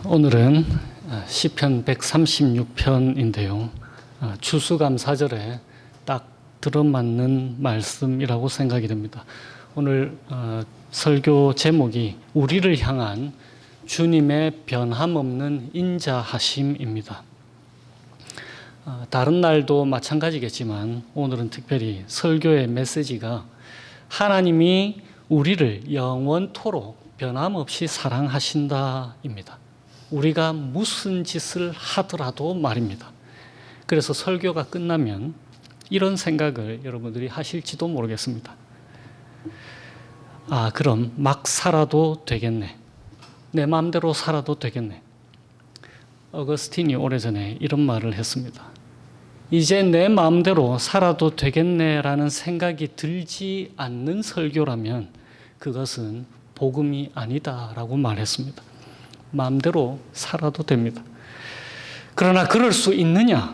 오늘은 시편 136편인데요. 추수감사절에 딱 들어맞는 말씀이라고 생각이 됩니다. 오늘 설교 제목이 우리를 향한 주님의 변함없는 인자하심입니다. 다른 날도 마찬가지겠지만 오늘은 특별히 설교의 메시지가 하나님이 우리를 영원토록 변함없이 사랑하신다입니다. 우리가 무슨 짓을 하더라도 말입니다. 그래서 설교가 끝나면 이런 생각을 여러분들이 하실지도 모르겠습니다. 그럼 막 살아도 되겠네. 내 마음대로 살아도 되겠네. 어거스틴이 오래전에 이런 말을 했습니다. 이제 내 마음대로 살아도 되겠네라는 생각이 들지 않는 설교라면 그것은 복음이 아니다라고 말했습니다. 마음대로 살아도 됩니다. 그러나 그럴 수 있느냐?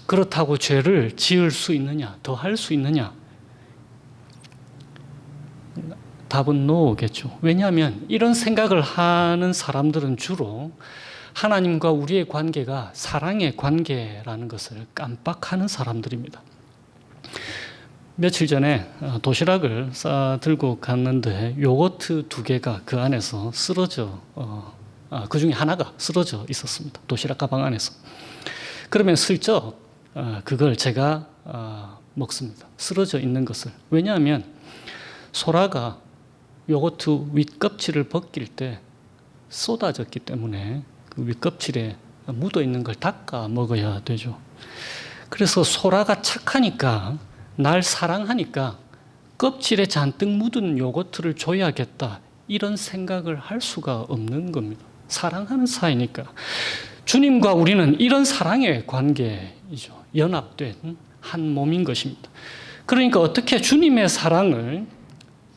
그렇다고 죄를 지을 수 있느냐? 더 할 수 있느냐? 답은 no겠죠. 왜냐하면 이런 생각을 하는 사람들은 주로 하나님과 우리의 관계가 사랑의 관계라는 것을 깜빡하는 사람들입니다. 며칠 전에 도시락을 들고 갔는데 요거트 2개가 그 안에서 쓰러져 그 중에 하나가 쓰러져 있었습니다. 도시락 가방 안에서. 그러면 슬쩍 그걸 제가 먹습니다. 쓰러져 있는 것을. 왜냐하면 소라가 요거트 윗껍질을 벗길 때 쏟아졌기 때문에 그 윗껍질에 묻어 있는 걸 닦아 먹어야 되죠. 그래서 소라가 착하니까 날 사랑하니까 껍질에 잔뜩 묻은 요거트를 줘야겠다 이런 생각을 할 수가 없는 겁니다. 사랑하는 사이니까. 주님과 우리는 이런 사랑의 관계이죠. 연합된 한 몸인 것입니다. 그러니까 어떻게 주님의 사랑을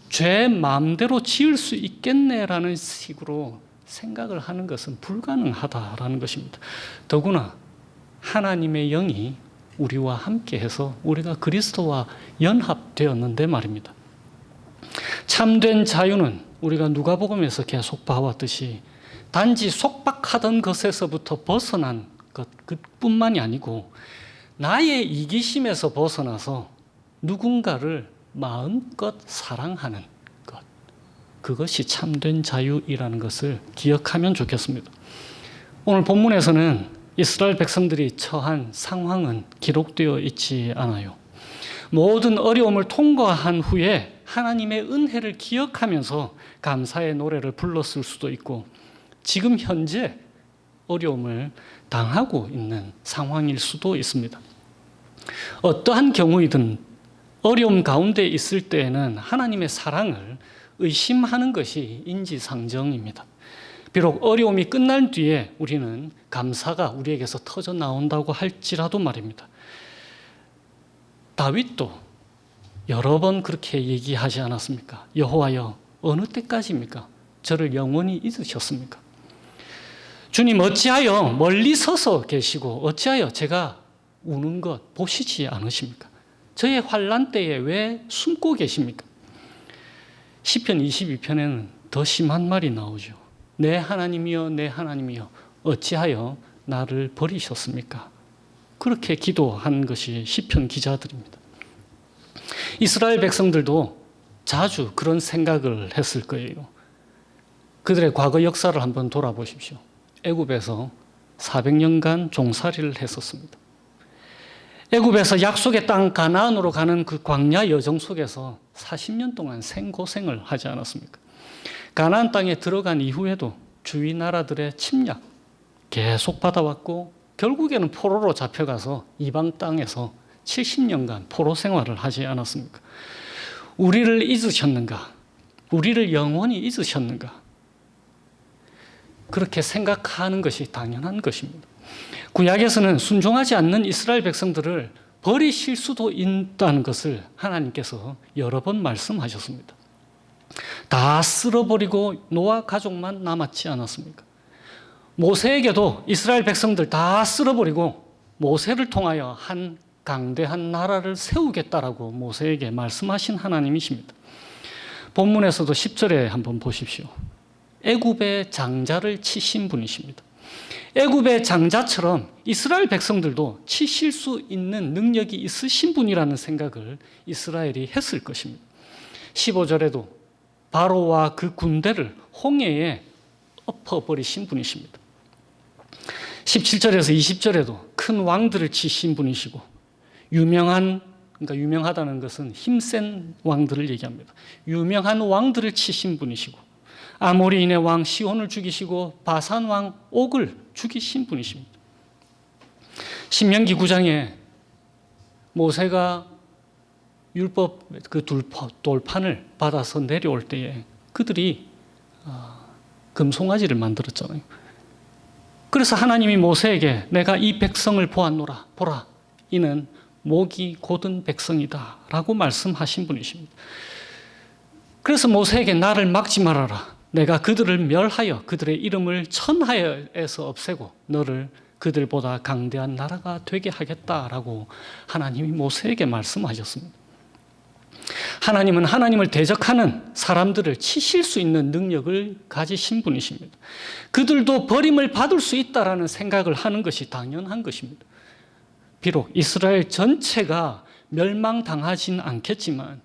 죄 마음대로 지을 수 있겠네라는 식으로 생각을 하는 것은 불가능하다라는 것입니다. 더구나 하나님의 영이 우리와 함께해서 우리가 그리스도와 연합되었는데 말입니다. 참된 자유는 우리가 누가복음에서 계속 봐왔듯이 단지 속박하던 것에서부터 벗어난 것 그뿐만이 아니고 나의 이기심에서 벗어나서 누군가를 마음껏 사랑하는 것, 그것이 참된 자유이라는 것을 기억하면 좋겠습니다. 오늘 본문에서는 이스라엘 백성들이 처한 상황은 기록되어 있지 않아요. 모든 어려움을 통과한 후에 하나님의 은혜를 기억하면서 감사의 노래를 불렀을 수도 있고 지금 현재 어려움을 당하고 있는 상황일 수도 있습니다. 어떠한 경우이든 어려움 가운데 있을 때에는 하나님의 사랑을 의심하는 것이 인지상정입니다. 비록 어려움이 끝난 뒤에 우리는 감사가 우리에게서 터져 나온다고 할지라도 말입니다. 다윗도 여러 번 그렇게 얘기하지 않았습니까? 여호와여 어느 때까지입니까? 저를 영원히 잊으셨습니까? 주님 어찌하여 멀리 서서 계시고 어찌하여 제가 우는 것 보시지 않으십니까? 저의 환난 때에 왜 숨고 계십니까? 시편 22편에는 더 심한 말이 나오죠. 내 하나님이여 내 하나님이여 어찌하여 나를 버리셨습니까? 그렇게 기도한 것이 시편 기자들입니다. 이스라엘 백성들도 자주 그런 생각을 했을 거예요. 그들의 과거 역사를 한번 돌아보십시오. 애굽에서 400년간 종살이를 했었습니다. 애굽에서 약속의 땅 가나안으로 가는 그 광야 여정 속에서 40년 동안 생고생을 하지 않았습니까? 가나안 땅에 들어간 이후에도 주위 나라들의 침략 계속 받아왔고 결국에는 포로로 잡혀가서 이방 땅에서 70년간 포로 생활을 하지 않았습니까? 우리를 잊으셨는가? 우리를 영원히 잊으셨는가? 그렇게 생각하는 것이 당연한 것입니다. 구약에서는 순종하지 않는 이스라엘 백성들을 버리실 수도 있다는 것을 하나님께서 여러 번 말씀하셨습니다. 다 쓸어버리고 노아 가족만 남았지 않았습니까? 모세에게도 이스라엘 백성들 다 쓸어버리고 모세를 통하여 한 강대한 나라를 세우겠다라고 모세에게 말씀하신 하나님이십니다. 본문에서도 10절에 한번 보십시오. 애굽의 장자를 치신 분이십니다. 애굽의 장자처럼 이스라엘 백성들도 치실 수 있는 능력이 있으신 분이라는 생각을 이스라엘이 했을 것입니다. 15절에도 바로와 그 군대를 홍해에 엎어버리신 분이십니다. 17절에서 20절에도 큰 왕들을 치신 분이시고 그러니까 유명하다는 것은 힘센 왕들을 얘기합니다. 유명한 왕들을 치신 분이시고 아모리인의 왕 시온을 죽이시고 바산 왕 옥을 죽이신 분이십니다. 신명기 9장에 모세가 율법 그 돌판을 받아서 내려올 때에 그들이 금송아지를 만들었잖아요. 그래서 하나님이 모세에게 내가 이 백성을 보았노라. 보라, 이는 목이 곧은 백성이다 라고 말씀하신 분이십니다. 그래서 모세에게 나를 막지 말아라. 내가 그들을 멸하여 그들의 이름을 천하에서 없애고 너를 그들보다 강대한 나라가 되게 하겠다라고 하나님이 모세에게 말씀하셨습니다. 하나님은 하나님을 대적하는 사람들을 치실 수 있는 능력을 가지신 분이십니다. 그들도 버림을 받을 수 있다라는 생각을 하는 것이 당연한 것입니다. 비록 이스라엘 전체가 멸망당하진 않겠지만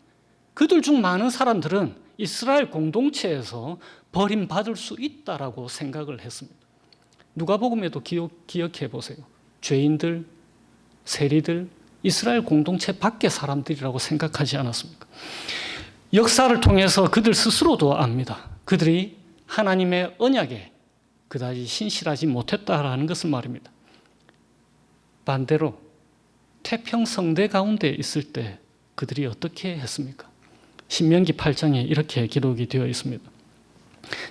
그들 중 많은 사람들은 이스라엘 공동체에서 버림받을 수 있다라고 생각을 했습니다. 누가복음에도 기억해 보세요. 죄인들, 세리들, 이스라엘 공동체 밖의 사람들이라고 생각하지 않았습니까? 역사를 통해서 그들 스스로도 압니다. 그들이 하나님의 언약에 그다지 신실하지 못했다라는 것을 말입니다. 반대로 태평성대 가운데 있을 때 그들이 어떻게 했습니까? 신명기 8장에 이렇게 기록이 되어 있습니다.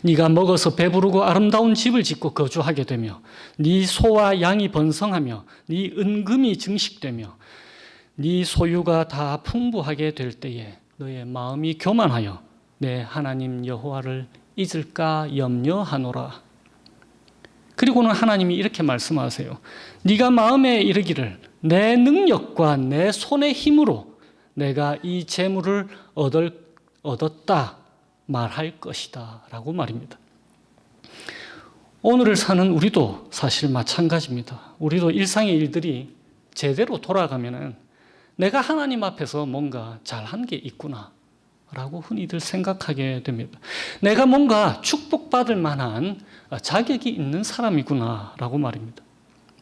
네가 먹어서 배부르고 아름다운 집을 짓고 거주하게 되며 네 소와 양이 번성하며 네 은금이 증식되며 네 소유가 다 풍부하게 될 때에 너의 마음이 교만하여 내 하나님 여호와를 잊을까 염려하노라. 그리고는 하나님이 이렇게 말씀하세요. 네가 마음에 이르기를 내 능력과 내 손의 힘으로 내가 이 재물을 얻었다 말할 것이다 라고 말입니다. 오늘을 사는 우리도 사실 마찬가지입니다. 우리도 일상의 일들이 제대로 돌아가면은 내가 하나님 앞에서 뭔가 잘한 게 있구나 라고 흔히들 생각하게 됩니다. 내가 뭔가 축복받을 만한 자격이 있는 사람이구나 라고 말입니다.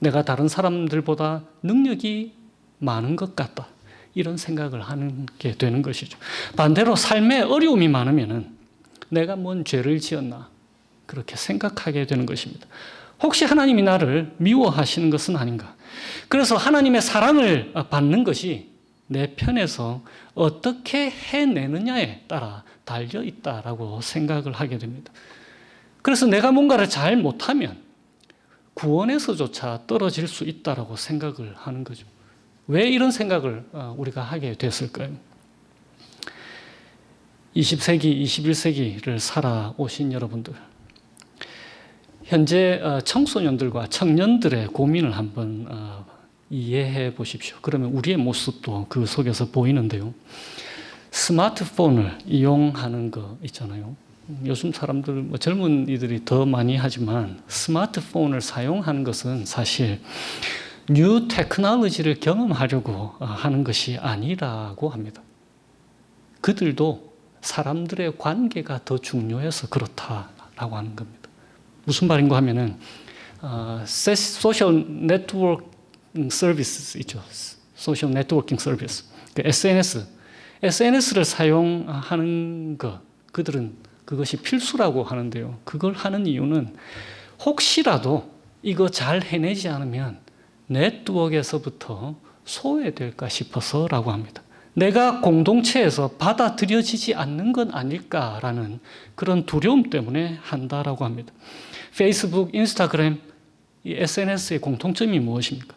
내가 다른 사람들보다 능력이 많은 것 같다. 이런 생각을 하는 게 되는 것이죠. 반대로 삶에 어려움이 많으면은 내가 뭔 죄를 지었나 그렇게 생각하게 되는 것입니다. 혹시 하나님이 나를 미워하시는 것은 아닌가? 그래서 하나님의 사랑을 받는 것이 내 편에서 어떻게 해내느냐에 따라 달려 있다라고 생각을 하게 됩니다. 그래서 내가 뭔가를 잘 못하면 구원에서조차 떨어질 수 있다라고 생각을 하는 거죠. 왜 이런 생각을 우리가 하게 됐을까요? 20세기, 21세기를 살아오신 여러분들, 현재 청소년들과 청년들의 고민을 한번 이해해 보십시오. 그러면 우리의 모습도 그 속에서 보이는데요. 스마트폰을 이용하는 거 있잖아요. 요즘 사람들, 젊은 이들이 더 많이 하지만 스마트폰을 사용하는 것은 사실 뉴 테크놀로지를 경험하려고 하는 것이 아니라고 합니다. 그들도 사람들의 관계가 더 중요해서 그렇다라고 하는 겁니다. 무슨 말인가 하면은 소셜 네트워크 서비스 있죠. 소셜 네트워킹 서비스. SNS를 사용하는 것, 그들은 그것이 필수라고 하는데요. 그걸 하는 이유는 혹시라도 이거 잘 해내지 않으면 네트워크에서부터 소외될까 싶어서라고 합니다. 내가 공동체에서 받아들여지지 않는 건 아닐까라는 그런 두려움 때문에 한다라고 합니다. 페이스북, 인스타그램, 이 SNS의 공통점이 무엇입니까?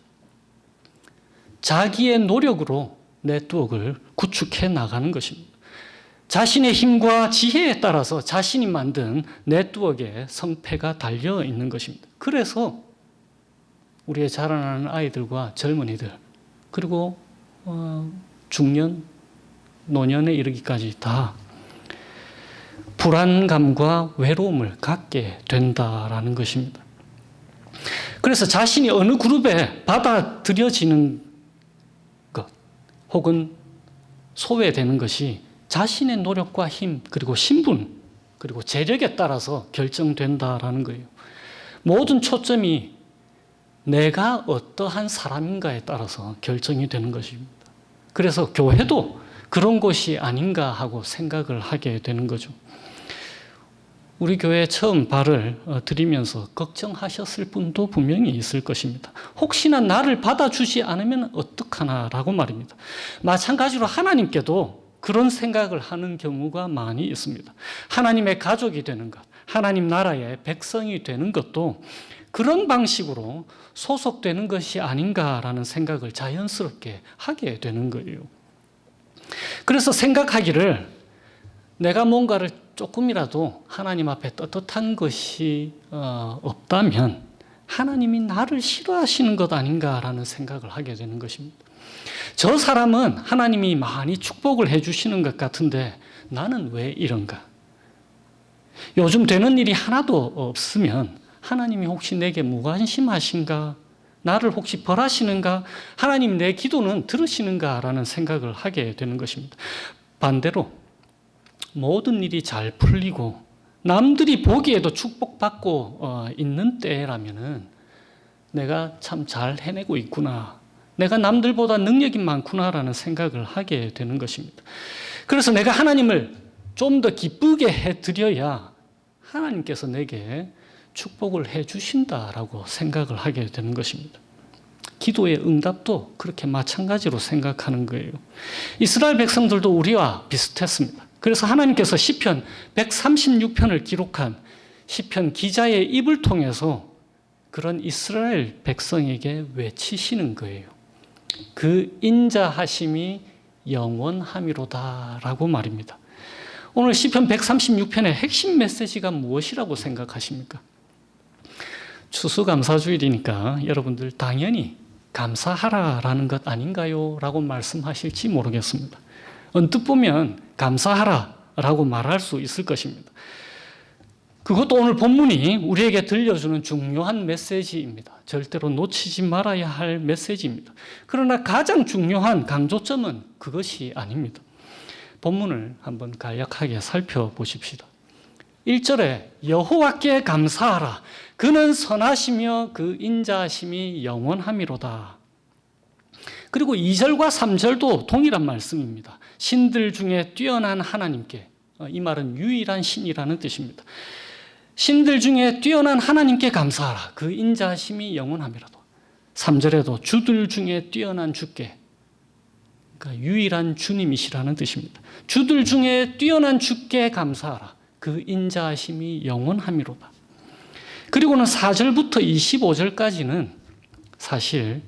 자기의 노력으로 네트워크를 구축해 나가는 것입니다. 자신의 힘과 지혜에 따라서 자신이 만든 네트워크에 성패가 달려 있는 것입니다. 그래서 우리의 자라나는 아이들과 젊은이들, 그리고 중년, 노년에 이르기까지 다 불안감과 외로움을 갖게 된다라는 것입니다. 그래서 자신이 어느 그룹에 받아들여지는 것 혹은 소외되는 것이 자신의 노력과 힘 그리고 신분 그리고 재력에 따라서 결정된다라는 거예요. 모든 초점이 내가 어떠한 사람인가에 따라서 결정이 되는 것입니다. 그래서 교회도 그런 곳이 아닌가 하고 생각을 하게 되는 거죠. 우리 교회에 처음 발을 들이면서 걱정하셨을 분도 분명히 있을 것입니다. 혹시나 나를 받아주지 않으면 어떡하나라고 말입니다. 마찬가지로 하나님께도 그런 생각을 하는 경우가 많이 있습니다. 하나님의 가족이 되는 것, 하나님 나라의 백성이 되는 것도 그런 방식으로 소속되는 것이 아닌가라는 생각을 자연스럽게 하게 되는 거예요. 그래서 생각하기를 내가 뭔가를 조금이라도 하나님 앞에 떳떳한 것이 없다면 하나님이 나를 싫어하시는 것 아닌가라는 생각을 하게 되는 것입니다. 저 사람은 하나님이 많이 축복을 해주시는 것 같은데 나는 왜 이런가? 요즘 되는 일이 하나도 없으면 하나님이 혹시 내게 무관심하신가? 나를 혹시 벌하시는가? 하나님 내 기도는 들으시는가라는 생각을 하게 되는 것입니다. 반대로 모든 일이 잘 풀리고 남들이 보기에도 축복받고 있는 때라면은 내가 참 잘 해내고 있구나. 내가 남들보다 능력이 많구나라는 생각을 하게 되는 것입니다. 그래서 내가 하나님을 좀 더 기쁘게 해드려야 하나님께서 내게 축복을 해 주신다라고 생각을 하게 되는 것입니다. 기도의 응답도 그렇게 마찬가지로 생각하는 거예요. 이스라엘 백성들도 우리와 비슷했습니다. 그래서 하나님께서 시편 136편을 기록한 시편 기자의 입을 통해서 그런 이스라엘 백성에게 외치시는 거예요. 그 인자하심이 영원함이로다라고 말입니다. 오늘 시편 136편의 핵심 메시지가 무엇이라고 생각하십니까? 추수감사주일이니까 여러분들 당연히 감사하라라는 것 아닌가요? 라고 말씀하실지 모르겠습니다. 언뜻 보면 감사하라라고 말할 수 있을 것입니다. 그것도 오늘 본문이 우리에게 들려주는 중요한 메시지입니다. 절대로 놓치지 말아야 할 메시지입니다. 그러나 가장 중요한 강조점은 그것이 아닙니다. 본문을 한번 간략하게 살펴보십시다. 1절에 여호와께 감사하라. 그는 선하시며 그 인자하심이 영원함이로다. 그리고 2절과 3절도 동일한 말씀입니다. 신들 중에 뛰어난 하나님께, 이 말은 유일한 신이라는 뜻입니다. 신들 중에 뛰어난 하나님께 감사하라. 그 인자하심이 영원함이로다. 3절에도 주들 중에 뛰어난 주께, 그러니까 유일한 주님이시라는 뜻입니다. 주들 중에 뛰어난 주께 감사하라. 그 인자하심이 영원함이로다. 그리고는 4절부터 25절까지는 사실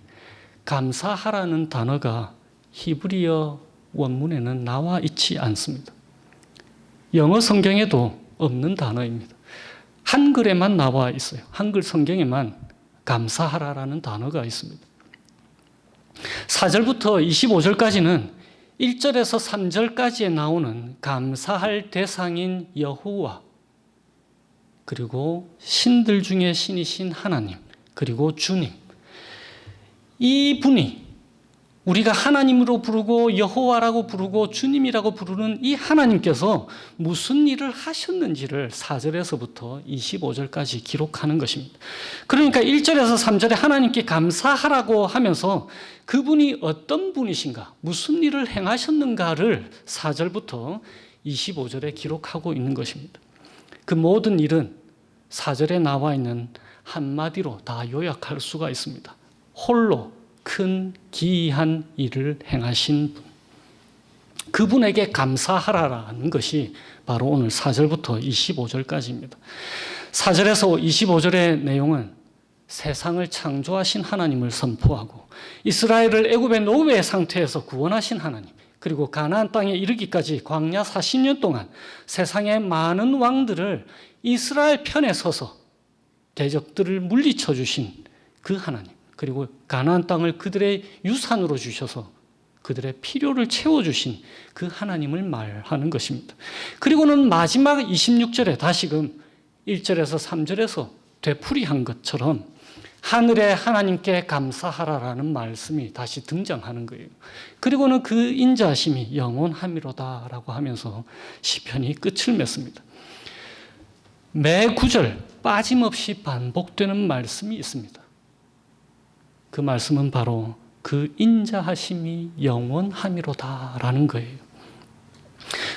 감사하라는 단어가 히브리어 원문에는 나와 있지 않습니다. 영어 성경에도 없는 단어입니다. 한글에만 나와 있어요. 한글 성경에만 감사하라라는 단어가 있습니다. 4절부터 25절까지는 1절에서 3절까지에 나오는 감사할 대상인 여호와, 그리고 신들 중에 신이신 하나님, 그리고 주님, 이 분이 우리가 하나님으로 부르고 여호와라고 부르고 주님이라고 부르는 이 하나님께서 무슨 일을 하셨는지를 4절에서부터 25절까지 기록하는 것입니다. 그러니까 1절에서 3절에 하나님께 감사하라고 하면서 그분이 어떤 분이신가, 무슨 일을 행하셨는가를 4절부터 25절에 기록하고 있는 것입니다. 그 모든 일은 4절에 나와 있는 한마디로 다 요약할 수가 있습니다. 홀로 큰 기이한 일을 행하신 분, 그분에게 감사하라라는 것이 바로 오늘 4절부터 25절까지입니다. 4절에서 25절의 내용은 세상을 창조하신 하나님을 선포하고 이스라엘을 애굽의 노예 상태에서 구원하신 하나님, 그리고 가나안 땅에 이르기까지 광야 40년 동안 세상의 많은 왕들을 이스라엘 편에 서서 대적들을 물리쳐 주신 그 하나님, 그리고 가나안 땅을 그들의 유산으로 주셔서 그들의 필요를 채워주신 그 하나님을 말하는 것입니다. 그리고는 마지막 26절에 다시금 1절에서 3절에서 되풀이한 것처럼 하늘의 하나님께 감사하라라는 말씀이 다시 등장하는 거예요. 그리고는 그 인자하심이 영원함이로다라고 하면서 시편이 끝을 맺습니다. 매 구절 빠짐없이 반복되는 말씀이 있습니다. 그 말씀은 바로 그 인자하심이 영원함이로다라는 거예요.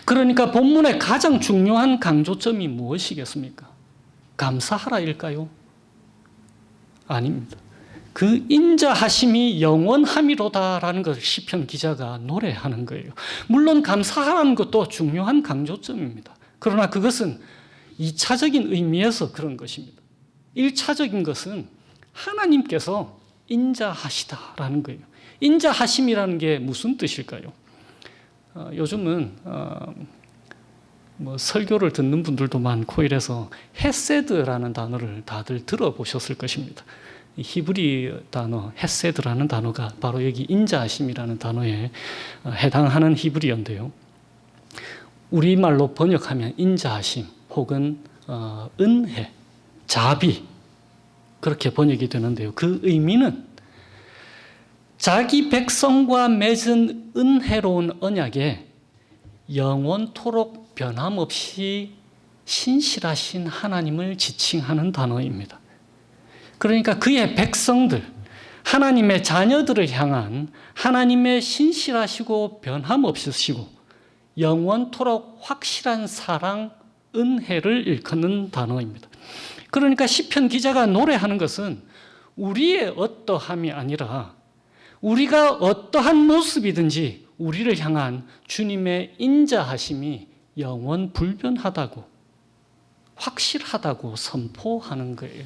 그러니까 본문의 가장 중요한 강조점이 무엇이겠습니까? 감사하라일까요? 아닙니다. 그 인자하심이 영원함이로다라는 것을 시편 기자가 노래하는 거예요. 물론 감사하라는 것도 중요한 강조점입니다. 그러나 그것은 2차적인 의미에서 그런 것입니다. 1차적인 것은 하나님께서 인자하시다라는 거예요. 인자하심이라는 게 무슨 뜻일까요? 요즘은 설교를 듣는 분들도 많고 이래서 헤세드라는 단어를 다들 들어보셨을 것입니다. 히브리 단어 헤세드라는 단어가 바로 여기 인자하심이라는 단어에 해당하는 히브리어인데요. 우리말로 번역하면 인자하심 혹은 은혜, 자비 그렇게 번역이 되는데요. 그 의미는 자기 백성과 맺은 은혜로운 언약에 영원토록 변함없이 신실하신 하나님을 지칭하는 단어입니다. 그러니까 그의 백성들, 하나님의 자녀들을 향한 하나님의 신실하시고 변함없으시고 영원토록 확실한 사랑, 은혜를 일컫는 단어입니다. 그러니까 시편 기자가 노래하는 것은 우리의 어떠함이 아니라 우리가 어떠한 모습이든지 우리를 향한 주님의 인자하심이 영원 불변하다고, 확실하다고 선포하는 거예요.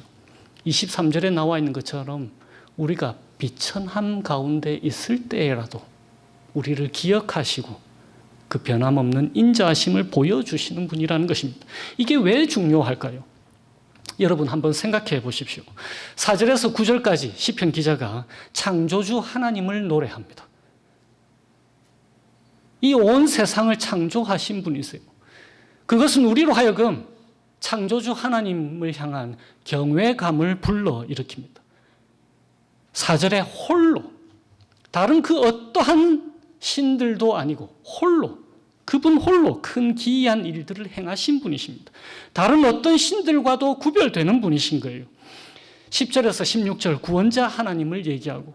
23절에 나와 있는 것처럼 우리가 비천함 가운데 있을 때라도 우리를 기억하시고 그 변함없는 인자하심을 보여주시는 분이라는 것입니다. 이게 왜 중요할까요? 여러분 한번 생각해 보십시오. 4절에서 9절까지 시편 기자가 창조주 하나님을 노래합니다. 이 온 세상을 창조하신 분이세요. 그것은 우리로 하여금 창조주 하나님을 향한 경외감을 불러일으킵니다. 4절에 홀로, 다른 그 어떠한 신들도 아니고 홀로, 그분 홀로 큰 기이한 일들을 행하신 분이십니다. 다른 어떤 신들과도 구별되는 분이신 거예요. 10절에서 16절 구원자 하나님을 얘기하고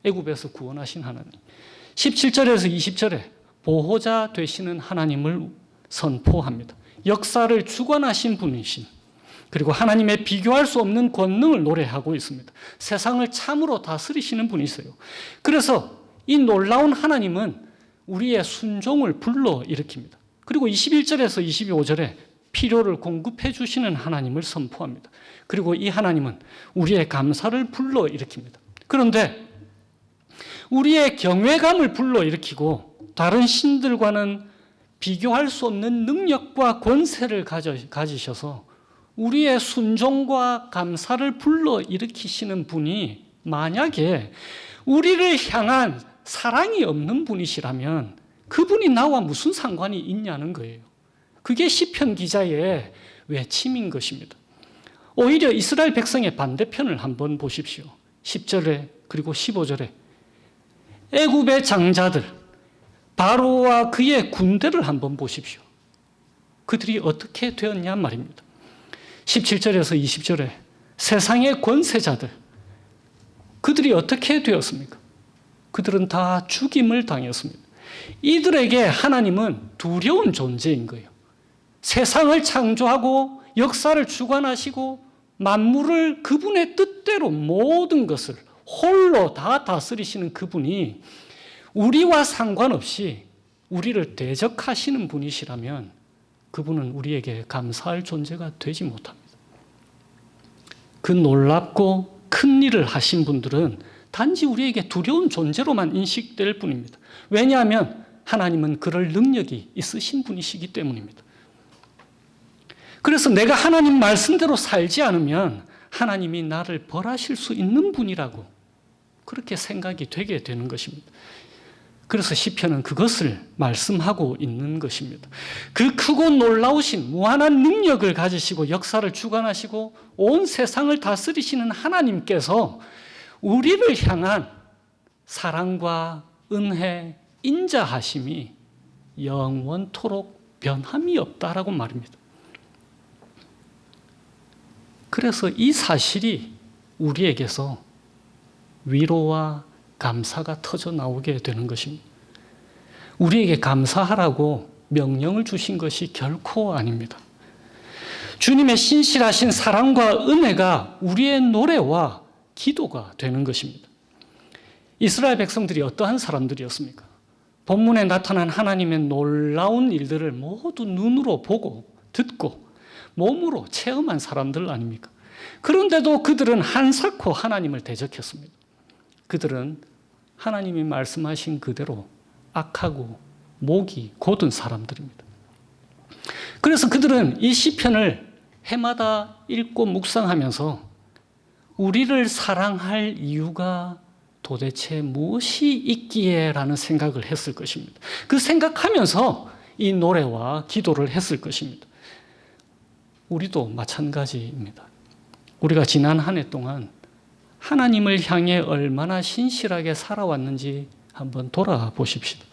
애굽에서 구원하신 하나님, 17절에서 20절에 보호자 되시는 하나님을 선포합니다. 역사를 주관하신 분이신, 그리고 하나님의 비교할 수 없는 권능을 노래하고 있습니다. 세상을 참으로 다스리시는 분이세요. 그래서 이 놀라운 하나님은 우리의 순종을 불러일으킵니다. 그리고 21절에서 25절에 필요를 공급해 주시는 하나님을 선포합니다. 그리고 이 하나님은 우리의 감사를 불러일으킵니다. 그런데 우리의 경외감을 불러일으키고 다른 신들과는 비교할 수 없는 능력과 권세를 가지셔서 우리의 순종과 감사를 불러일으키시는 분이 만약에 우리를 향한 사랑이 없는 분이시라면 그분이 나와 무슨 상관이 있냐는 거예요. 그게 시편 기자의 외침인 것입니다. 오히려 이스라엘 백성의 반대편을 한번 보십시오. 10절에 그리고 15절에 애굽의 장자들, 바로와 그의 군대를 한번 보십시오. 그들이 어떻게 되었냐 말입니다. 17절에서 20절에 세상의 권세자들, 그들이 어떻게 되었습니까? 그들은 다 죽임을 당했습니다. 이들에게 하나님은 두려운 존재인 거예요. 세상을 창조하고 역사를 주관하시고 만물을 그분의 뜻대로 모든 것을 홀로 다 다스리시는 그분이 우리와 상관없이 우리를 대적하시는 분이시라면 그분은 우리에게 감사할 존재가 되지 못합니다. 그 놀랍고 큰 일을 하신 분들은 단지 우리에게 두려운 존재로만 인식될 뿐입니다. 왜냐하면 하나님은 그럴 능력이 있으신 분이시기 때문입니다. 그래서 내가 하나님 말씀대로 살지 않으면 하나님이 나를 벌하실 수 있는 분이라고 그렇게 생각이 되게 되는 것입니다. 그래서 시편은 그것을 말씀하고 있는 것입니다. 그 크고 놀라우신 무한한 능력을 가지시고 역사를 주관하시고 온 세상을 다스리시는 하나님께서 우리를 향한 사랑과 은혜, 인자하심이 영원토록 변함이 없다라고 말입니다. 그래서 이 사실이 우리에게서 위로와 감사가 터져 나오게 되는 것입니다. 우리에게 감사하라고 명령을 주신 것이 결코 아닙니다. 주님의 신실하신 사랑과 은혜가 우리의 노래와 기도가 되는 것입니다. 이스라엘 백성들이 어떠한 사람들이었습니까? 본문에 나타난 하나님의 놀라운 일들을 모두 눈으로 보고 듣고 몸으로 체험한 사람들 아닙니까? 그런데도 그들은 한사코 하나님을 대적했습니다. 그들은 하나님이 말씀하신 그대로 악하고 목이 곧은 사람들입니다. 그래서 그들은 이 시편을 해마다 읽고 묵상하면서 우리를 사랑할 이유가 도대체 무엇이 있기에라는 생각을 했을 것입니다. 그 생각하면서 이 노래와 기도를 했을 것입니다. 우리도 마찬가지입니다. 우리가 지난 한 해 동안 하나님을 향해 얼마나 신실하게 살아왔는지 한번 돌아보십시다.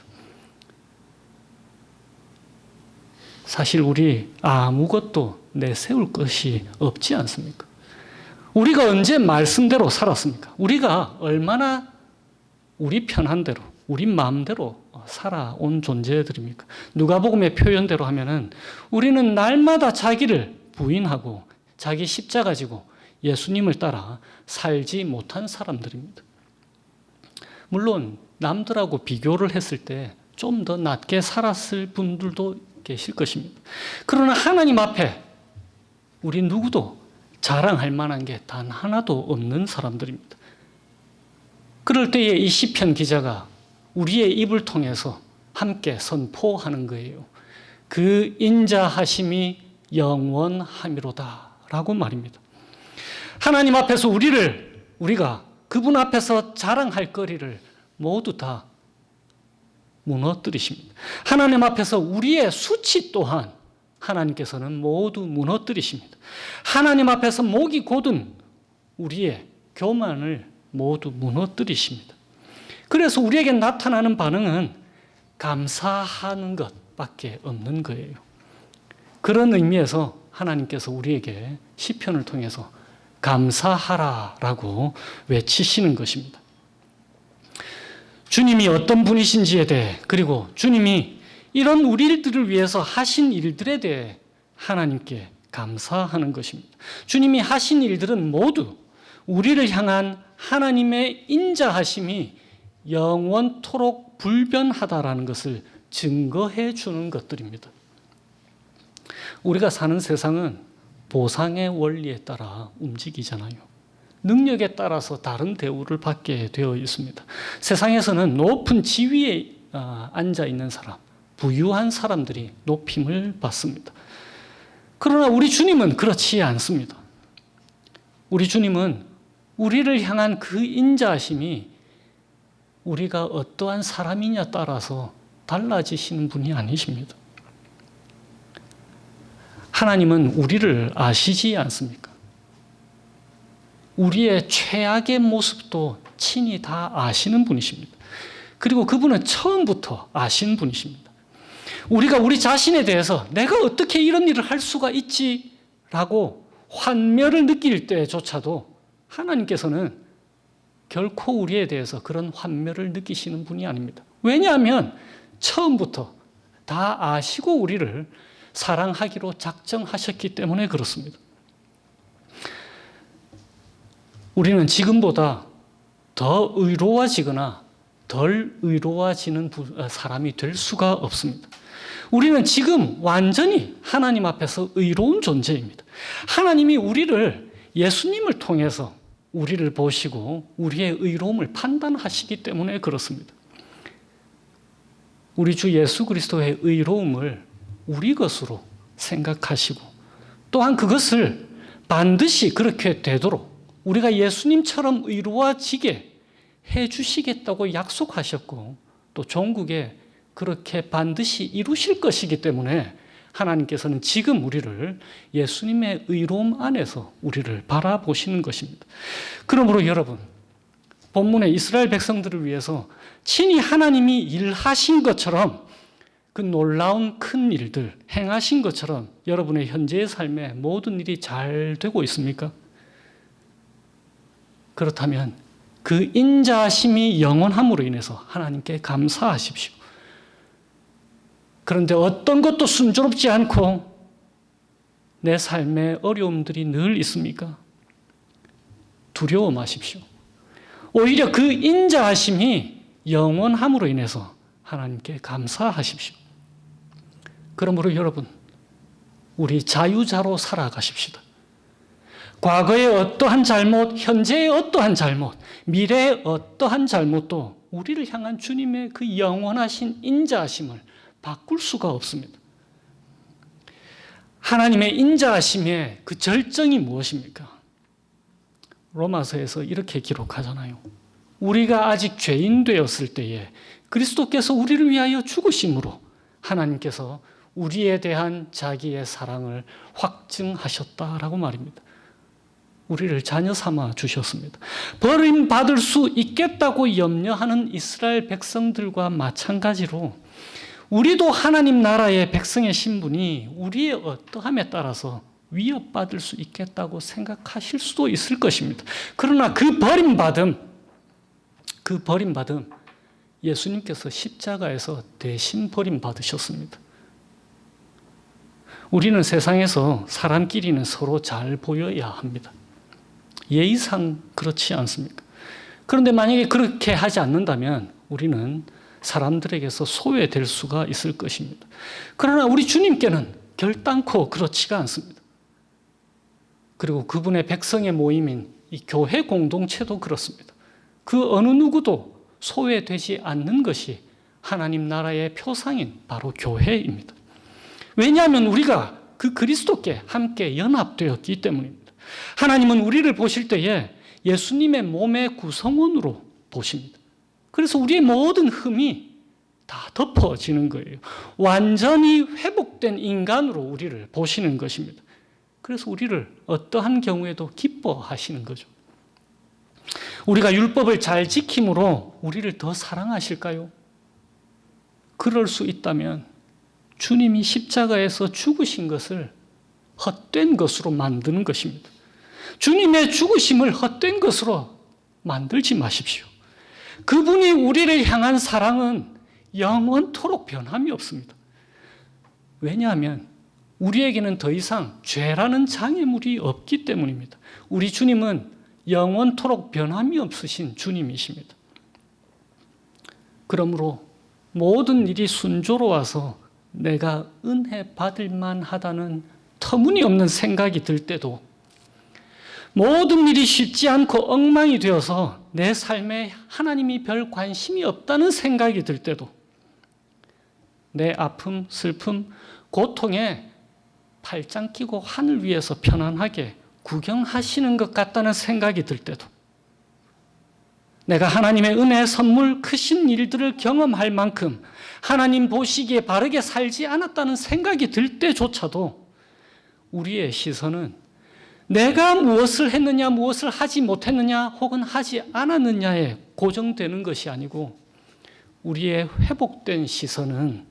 사실 우리 아무것도 내세울 것이 없지 않습니까? 우리가 언제 말씀대로 살았습니까? 우리가 얼마나 우리 편한 대로, 우리 마음대로 살아온 존재들입니까? 누가복음의 표현대로 하면은 우리는 날마다 자기를 부인하고 자기 십자가 지고 예수님을 따라 살지 못한 사람들입니다. 물론 남들하고 비교를 했을 때 좀 더 낮게 살았을 분들도 계실 것입니다. 그러나 하나님 앞에 우리 누구도 자랑할 만한 게 단 하나도 없는 사람들입니다. 그럴 때에 이 시편 기자가 우리의 입을 통해서 함께 선포하는 거예요. 그 인자하심이 영원함이로다 라고 말입니다. 하나님 앞에서 우리가 그분 앞에서 자랑할 거리를 모두 다 무너뜨리십니다. 하나님 앞에서 우리의 수치 또한 하나님께서는 모두 무너뜨리십니다. 하나님 앞에서 목이 곧은 우리의 교만을 모두 무너뜨리십니다. 그래서 우리에게 나타나는 반응은 감사하는 것밖에 없는 거예요. 그런 의미에서 하나님께서 우리에게 시편을 통해서 감사하라라고 외치시는 것입니다. 주님이 어떤 분이신지에 대해, 그리고 주님이 이런 우리들을 위해서 하신 일들에 대해 하나님께 감사하는 것입니다. 주님이 하신 일들은 모두 우리를 향한 하나님의 인자하심이 영원토록 불변하다라는 것을 증거해 주는 것들입니다. 우리가 사는 세상은 보상의 원리에 따라 움직이잖아요. 능력에 따라서 다른 대우를 받게 되어 있습니다. 세상에서는 높은 지위에 앉아 있는 사람, 부유한 사람들이 높임을 받습니다. 그러나 우리 주님은 그렇지 않습니다. 우리 주님은 우리를 향한 그 인자하심이 우리가 어떠한 사람이냐 따라서 달라지시는 분이 아니십니다. 하나님은 우리를 아시지 않습니까? 우리의 최악의 모습도 친히 다 아시는 분이십니다. 그리고 그분은 처음부터 아신 분이십니다. 우리가 우리 자신에 대해서 내가 어떻게 이런 일을 할 수가 있지라고 환멸을 느낄 때조차도 하나님께서는 결코 우리에 대해서 그런 환멸을 느끼시는 분이 아닙니다. 왜냐하면 처음부터 다 아시고 우리를 사랑하기로 작정하셨기 때문에 그렇습니다. 우리는 지금보다 더 의로워지거나 덜 의로워지는 사람이 될 수가 없습니다. 우리는 지금 완전히 하나님 앞에서 의로운 존재입니다. 하나님이 우리를 예수님을 통해서 우리를 보시고 우리의 의로움을 판단하시기 때문에 그렇습니다. 우리 주 예수 그리스도의 의로움을 우리 것으로 생각하시고 또한 그것을 반드시 그렇게 되도록 우리가 예수님처럼 의로워지게 해주시겠다고 약속하셨고 또 종국에 그렇게 반드시 이루실 것이기 때문에 하나님께서는 지금 우리를 예수님의 의로움 안에서 우리를 바라보시는 것입니다. 그러므로 여러분, 본문의 이스라엘 백성들을 위해서 친히 하나님이 일하신 것처럼 그 놀라운 큰 일들 행하신 것처럼 여러분의 현재의 삶에 모든 일이 잘 되고 있습니까? 그렇다면 그 인자하심이 영원함으로 인해서 하나님께 감사하십시오. 그런데 어떤 것도 순조롭지 않고 내 삶에 어려움들이 늘 있습니까? 두려워 마십시오. 오히려 그 인자하심이 영원함으로 인해서 하나님께 감사하십시오. 그러므로 여러분, 우리 자유자로 살아가십시다. 과거의 어떠한 잘못, 현재의 어떠한 잘못, 미래의 어떠한 잘못도 우리를 향한 주님의 그 영원하신 인자하심을 바꿀 수가 없습니다. 하나님의 인자하심의 그 절정이 무엇입니까? 로마서에서 이렇게 기록하잖아요. 우리가 아직 죄인 되었을 때에 그리스도께서 우리를 위하여 죽으심으로 하나님께서 우리에 대한 자기의 사랑을 확증하셨다라고 말입니다. 우리를 자녀 삼아 주셨습니다. 버림받을 수 있겠다고 염려하는 이스라엘 백성들과 마찬가지로 우리도 하나님 나라의 백성의 신분이 우리의 어떠함에 따라서 위협받을 수 있겠다고 생각하실 수도 있을 것입니다. 그러나 그 버림받음 예수님께서 십자가에서 대신 버림받으셨습니다. 우리는 세상에서 사람끼리는 서로 잘 보여야 합니다. 예의상 그렇지 않습니까? 그런데 만약에 그렇게 하지 않는다면 우리는 사람들에게서 소외될 수가 있을 것입니다. 그러나 우리 주님께는 결단코 그렇지가 않습니다. 그리고 그분의 백성의 모임인 이 교회 공동체도 그렇습니다. 그 어느 누구도 소외되지 않는 것이 하나님 나라의 표상인 바로 교회입니다. 왜냐하면 우리가 그 그리스도께 함께 연합되었기 때문입니다. 하나님은 우리를 보실 때에 예수님의 몸의 구성원으로 보십니다. 그래서 우리의 모든 흠이 다 덮어지는 거예요. 완전히 회복된 인간으로 우리를 보시는 것입니다. 그래서 우리를 어떠한 경우에도 기뻐하시는 거죠. 우리가 율법을 잘 지킴으로 우리를 더 사랑하실까요? 그럴 수 있다면 주님이 십자가에서 죽으신 것을 헛된 것으로 만드는 것입니다. 주님의 죽으심을 헛된 것으로 만들지 마십시오. 그분이 우리를 향한 사랑은 영원토록 변함이 없습니다. 왜냐하면 우리에게는 더 이상 죄라는 장애물이 없기 때문입니다. 우리 주님은 영원토록 변함이 없으신 주님이십니다. 그러므로 모든 일이 순조로워서 내가 은혜 받을 만하다는 터무니없는 생각이 들 때도, 모든 일이 쉽지 않고 엉망이 되어서 내 삶에 하나님이 별 관심이 없다는 생각이 들 때도, 내 아픔, 슬픔, 고통에 팔짱 끼고 하늘 위에서 편안하게 구경하시는 것 같다는 생각이 들 때도, 내가 하나님의 은혜의 선물 크신 일들을 경험할 만큼 하나님 보시기에 바르게 살지 않았다는 생각이 들 때조차도 우리의 시선은 내가 무엇을 했느냐, 무엇을 하지 못했느냐, 혹은 하지 않았느냐에 고정되는 것이 아니고 우리의 회복된 시선은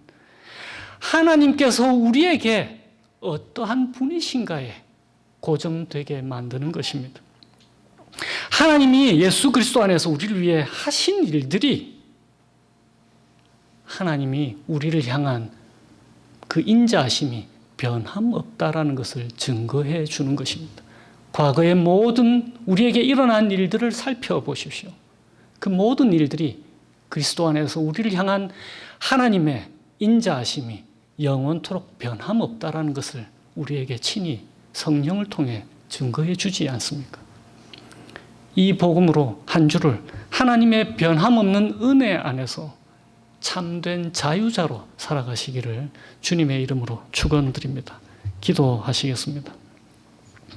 하나님께서 우리에게 어떠한 분이신가에 고정되게 만드는 것입니다. 하나님이 예수 그리스도 안에서 우리를 위해 하신 일들이 하나님이 우리를 향한 그 인자하심이 변함없다라는 것을 증거해 주는 것입니다. 과거의 모든 우리에게 일어난 일들을 살펴보십시오. 그 모든 일들이 그리스도 안에서 우리를 향한 하나님의 인자하심이 영원토록 변함없다라는 것을 우리에게 친히 성령을 통해 증거해 주지 않습니까? 이 복음으로 한 주를 하나님의 변함없는 은혜 안에서 참된 자유자로 살아가시기를 주님의 이름으로 축원드립니다. 기도하시겠습니다.